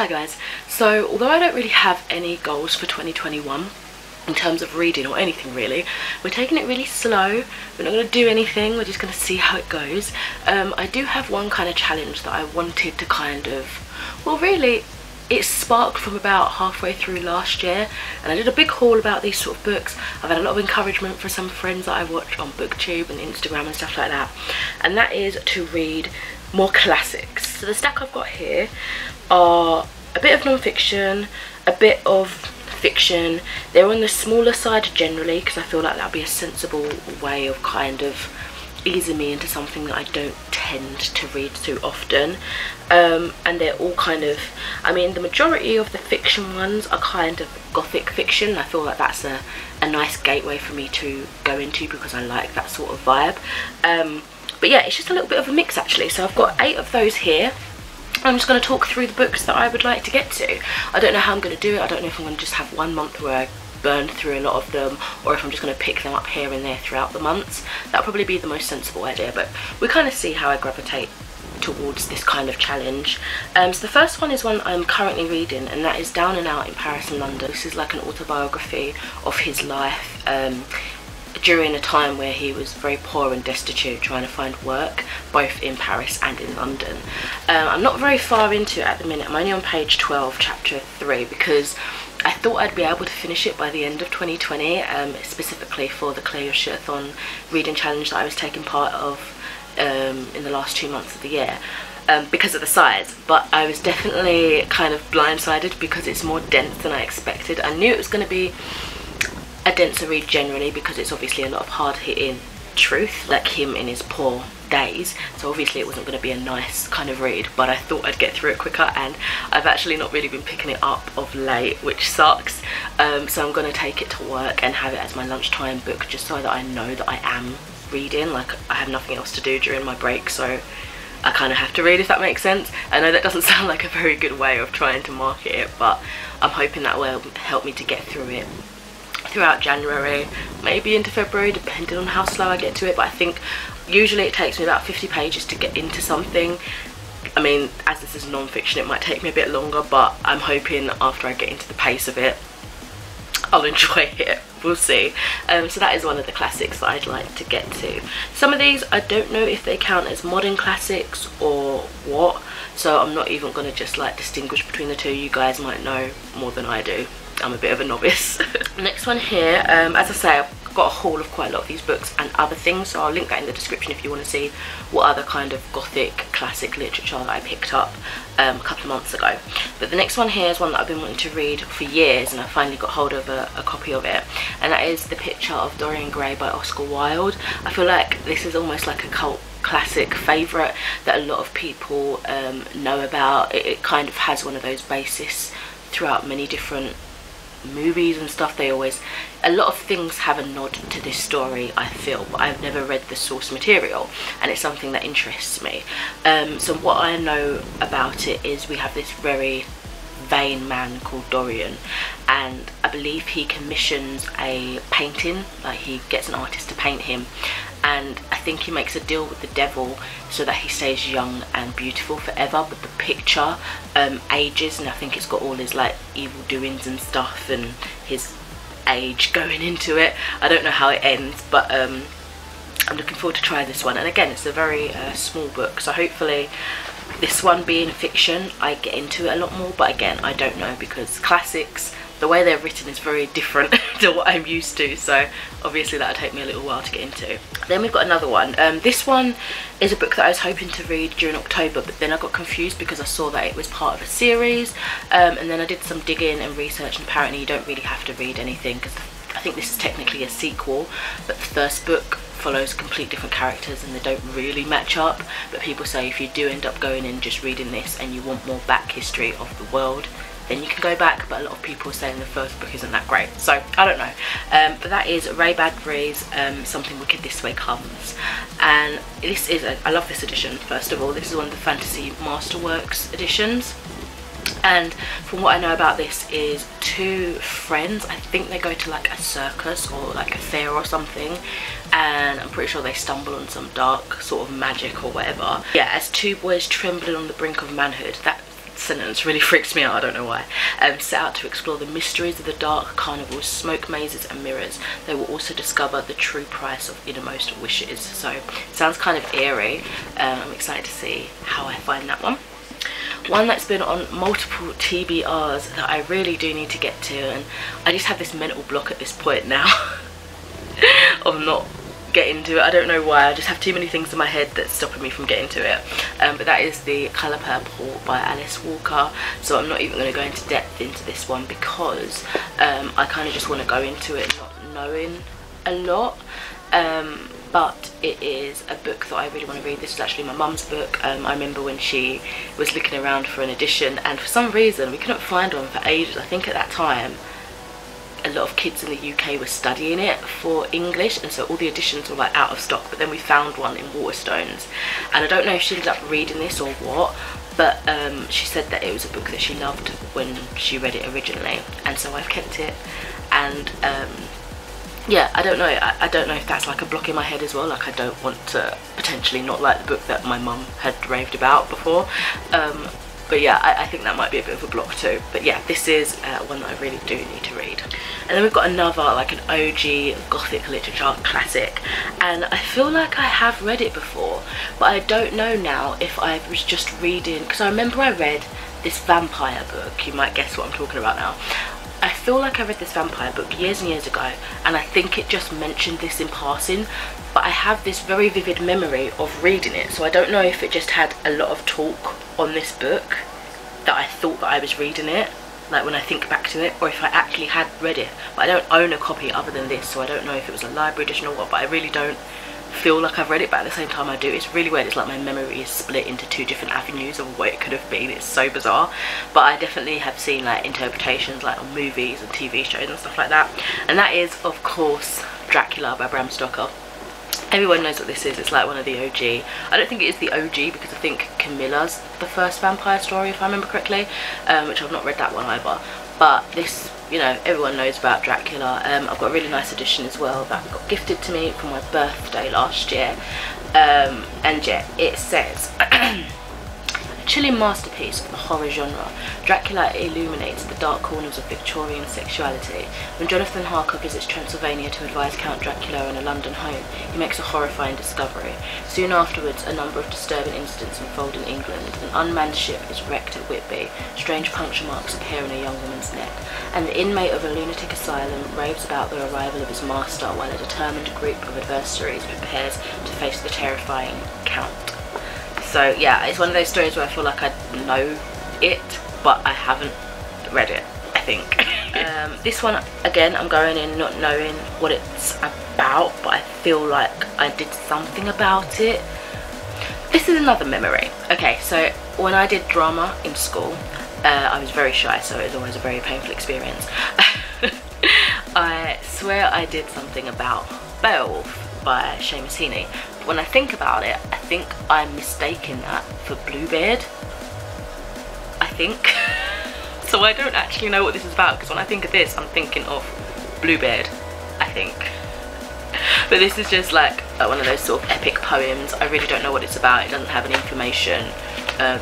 Hi guys, so although I don't really have any goals for 2021 in terms of reading or anything really, we're taking it really slow. We're not going to do anything, we're just going to see how it goes. I do have one kind of challenge that I wanted to kind of, well really it sparked from about halfway through last year, and I did a big haul about these sort of books. I've had a lot of encouragement from some friends that I watch on BookTube and Instagram and stuff like that, and that is to read more classics. So the stack I've got here are a bit of non-fiction, a bit of fiction. They're on the smaller side generally because I feel like that'll be a sensible way of kind of easing me into something that I don't tend to read too often. And they're all kind of, I mean the majority of the fiction ones are kind of gothic fiction. I feel like that's a nice gateway for me to go into because I like that sort of vibe. But yeah, it's just a little bit of a mix actually. So I've got 8 of those here. I'm just going to talk through the books that I would like to get to. I don't know how I'm going to do it. I don't know if I'm going to just have 1 month where I burn through a lot of them, or if I'm just going to pick them up here and there throughout the months. That'll probably be the most sensible idea, but we kind of see how I gravitate towards this kind of challenge. So the first one is one I'm currently reading, and that is Down and Out in Paris and London. This is like an autobiography of his life during a time where he was very poor and destitute, trying to find work both in Paris and in London. I'm not very far into it at the minute. I'm only on page 12, chapter 3, because I thought I'd be able to finish it by the end of 2020, specifically for the Clear Your Shirthon reading challenge that I was taking part of in the last 2 months of the year, because of the size. But I was definitely kind of blindsided because it's more dense than I expected. I knew it was going to be a denser read generally because it's obviously a lot of hard-hitting truth, like him in his poor days, so obviously it wasn't going to be a nice kind of read, but I thought I'd get through it quicker, and I've actually not really been picking it up of late, which sucks. So I'm going to take it to work and have it as my lunchtime book, just so that I know that I am reading. Like, I have nothing else to do during my break, so I kind of have to read, if that makes sense. I know that doesn't sound like a very good way of trying to market it, but I'm hoping that will help me to get through it throughout January, maybe into February, depending on how slow I get to it. But I think usually it takes me about 50 pages to get into something. I mean, as this is non-fiction, it might take me a bit longer, but I'm hoping after I get into the pace of it, I'll enjoy it. We'll see. So that is one of the classics that I'd like to get to. Some of these I don't know if they count as modern classics or what, so I'm not even going to just like distinguish between the two. You guys might know more than I do. I'm a bit of a novice. Next one here, as I say, I've got a haul of quite a lot of these books and other things, so I'll link that in the description if you want to see what other kind of gothic classic literature that I picked up a couple of months ago. But the next one here is one that I've been wanting to read for years, and I finally got hold of a copy of it, and that is The Picture of Dorian Gray by Oscar Wilde. I feel like this is almost like a cult classic favourite that a lot of people know about. It kind of has one of those bases throughout many different movies and stuff. They always, a lot of things have a nod to this story, I feel, but I've never read the source material, and it's something that interests me. So what I know about it is we have this very vain man called Dorian, and I believe he commissions a painting, like he gets an artist to paint him, and I think he makes a deal with the devil so that he stays young and beautiful forever, but the picture ages, and I think it's got all his like evil doings and stuff and his age going into it. I don't know how it ends, but I'm looking forward to try this one. And again, it's a very small book, so hopefully this one being fiction I get into it a lot more. But again, I don't know, because classics, the way they're written is very different to what I'm used to, so obviously that'll take me a little while to get into. Then we've got another one. This one is a book that I was hoping to read during October, but then I got confused because I saw that it was part of a series, and then I did some digging and research, and apparently you don't really have to read anything, because I think this is technically a sequel, but the first book follows complete different characters and they don't really match up. But people say if you do end up going in just reading this and you want more back history of the world, then you can go back, but a lot of people are saying the first book isn't that great, so I don't know. But that is Ray Bradbury's Something Wicked This Way Comes, and this is I love this edition. First of all, this is one of the Fantasy Masterworks editions, and from what I know about this is 2 friends, I think they go to like a circus or like a fair or something, and I'm pretty sure they stumble on some dark sort of magic or whatever. Yeah, as 2 boys trembling on the brink of manhood, that sentence really freaks me out, I don't know why. Set out to explore the mysteries of the dark carnivals, smoke mazes and mirrors. They will also discover the true price of innermost wishes. So it sounds kind of eerie. I'm excited to see how I find that one. One that's been on multiple TBRs that I really do need to get to, and I just have this mental block at this point now of not getting to it. I don't know why, I just have too many things in my head that's stopping me from getting to it. But that is The Colour Purple by Alice Walker. So I'm not even going to go into depth into this one because I kind of just want to go into it not knowing a lot. But it is a book that I really want to read. This is actually my mum's book. I remember when she was looking around for an edition, and for some reason we couldn't find one for ages. I think at that time a lot of kids in the UK were studying it for English, and so all the editions were like out of stock, but then we found one in Waterstones, and I don't know if she ended up reading this or what, but she said that it was a book that she loved when she read it originally, and so I've kept it. And yeah, I don't know. I don't know if that's like a block in my head as well. Like, I don't want to potentially not like the book that my mum had raved about before. But yeah, I think that might be a bit of a block too. But yeah, this is one that I really do need to read. And then we've got another, like an OG Gothic literature classic. And I feel like I have read it before, but I don't know now if I was just reading, because I remember I read this vampire book. You might guess what I'm talking about now. I feel like I read this vampire book years and years ago, and I think it just mentioned this in passing, but I have this very vivid memory of reading it, so I don't know if it just had a lot of talk on this book that I thought that I was reading it, like when I think back to it, or if I actually had read it. But I don't own a copy other than this, so I don't know if it was a library edition or what, but I really don't feel like I've read it, but at the same time I do. It's really weird. It's like my memory is split into two different avenues of what it could have been. It's so bizarre. But I definitely have seen like interpretations like on movies and TV shows and stuff like that, and that is of course Dracula by Bram Stoker. Everyone knows what this is. It's like one of the OG. I don't think it is the OG because I think Camilla's the first vampire story, if I remember correctly, which I've not read that one either. But this, you know, everyone knows about Dracula. I've got a really nice edition as well that got gifted to me for my birthday last year. And yeah, it says, a chilling masterpiece of the horror genre, Dracula illuminates the dark corners of Victorian sexuality. When Jonathan Harker visits Transylvania to advise Count Dracula in a London home, he makes a horrifying discovery. Soon afterwards, a number of disturbing incidents unfold in England. An unmanned ship is wrecked at Whitby, strange puncture marks appear in a young woman's neck, and the inmate of a lunatic asylum raves about the arrival of his master while a determined group of adversaries prepares to face the terrifying Count. So yeah, it's one of those stories where I feel like I know it, but I haven't read it, I think. This one, again, I'm going in not knowing what it's about, but I feel like I did something about it. This is another memory. Okay, so when I did drama in school, I was very shy, so it was always a very painful experience. I swear I did something about Beowulf by Seamus Heaney. When I think about it, I think I'm mistaking that for Bluebeard, I think. So I don't actually know what this is about, because when I think of this, I'm thinking of Bluebeard, I think. But this is just like one of those sort of epic poems. I really don't know what it's about. It doesn't have any information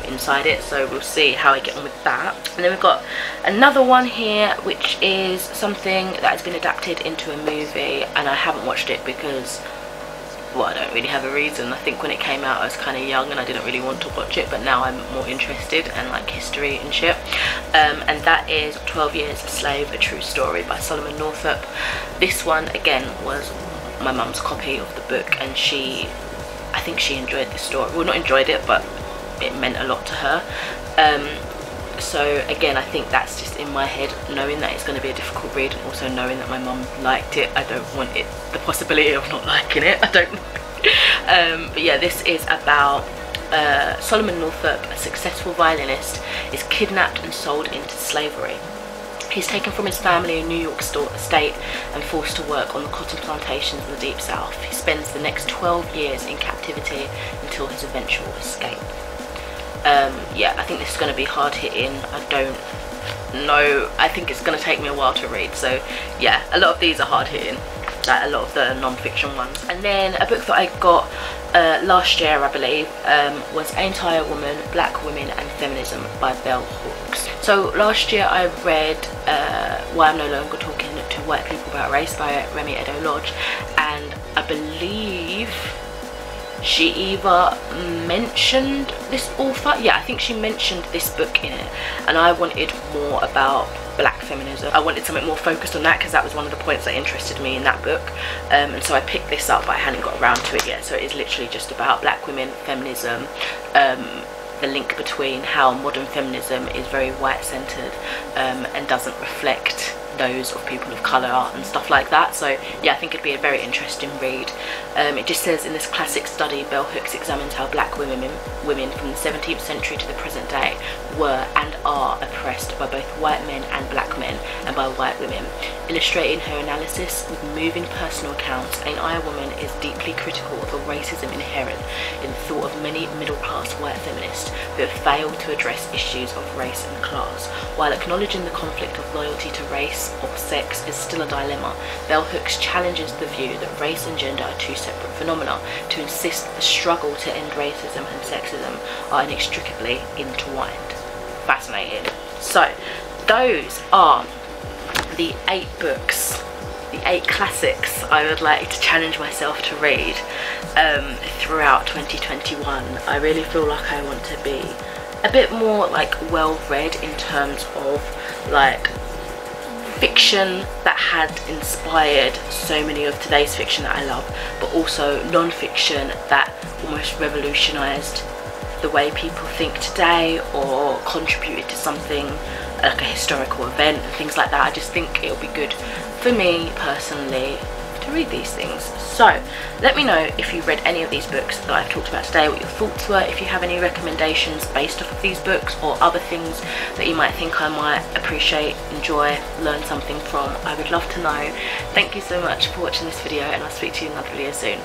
inside it, so we'll see how I get on with that. And then we've got another one here, which is something that has been adapted into a movie, and I haven't watched it because, well, I don't really have a reason. I think when it came out I was kind of young and I didn't really want to watch it, but now I'm more interested in like history and shit. And that is 12 Years a Slave, A True Story by Solomon Northup. This one again was my mum's copy of the book, and I think she enjoyed the story. Well, not enjoyed it, but it meant a lot to her. So again, I think that's just in my head, knowing that it's going to be a difficult read, and also knowing that my mum liked it. I don't want it, the possibility of not liking it. I don't know. But yeah, this is about Solomon Northup, a successful violinist, is kidnapped and sold into slavery. He's taken from his family in New York State and forced to work on the cotton plantations in the Deep South. He spends the next 12 years in captivity until his eventual escape. Yeah, I think this is going to be hard hitting. I don't know. I think it's going to take me a while to read. So yeah, a lot of these are hard hitting. like a lot of the non-fiction ones. And then a book that I got last year, I believe, was Ain't I a Woman? Black Women and Feminism by Bell Hooks. So last year I read Why I'm No Longer Talking to White People About Race by Remi Eddo-Lodge, and I believe she either mentioned this author, yeah, I think she mentioned this book in it, and I wanted more about black feminism. I wanted something more focused on that because that was one of the points that interested me in that book, and so I picked this up, but I hadn't got around to it yet. So it is literally just about black women, feminism, the link between how modern feminism is very white centered and doesn't reflect those of people of colour and stuff like that. So yeah, I think it'd be a very interesting read. It just says, in this classic study, Bell Hooks examines how black women from the 17th century to the present day were and are oppressed by both white men and black men, and by white women. Illustrating her analysis with moving personal accounts, Ain't I a Woman is deeply critical of the racism inherent in the thought of many middle-class white feminists who have failed to address issues of race and class. While acknowledging the conflict of loyalty to race or sex is still a dilemma, Bell Hooks challenges the view that race and gender are two separate phenomena, to insist that the struggle to end racism and sexism are inextricably entwined. Fascinating. So those are the 8 books, the 8 classics I would like to challenge myself to read throughout 2021. I really feel like I want to be a bit more like well read in terms of like fiction that had inspired so many of today's fiction that I love, but also non-fiction that almost revolutionized the way people think today or contributed to something like a historical event and things like that. I just think it'll be good for me personally to read these things. So let me know if you read any of these books that I've talked about today, what your thoughts were, if you have any recommendations based off of these books or other things that you might think I might appreciate, enjoy, learn something from. I would love to know. Thank you so much for watching this video, and I'll speak to you in another video soon.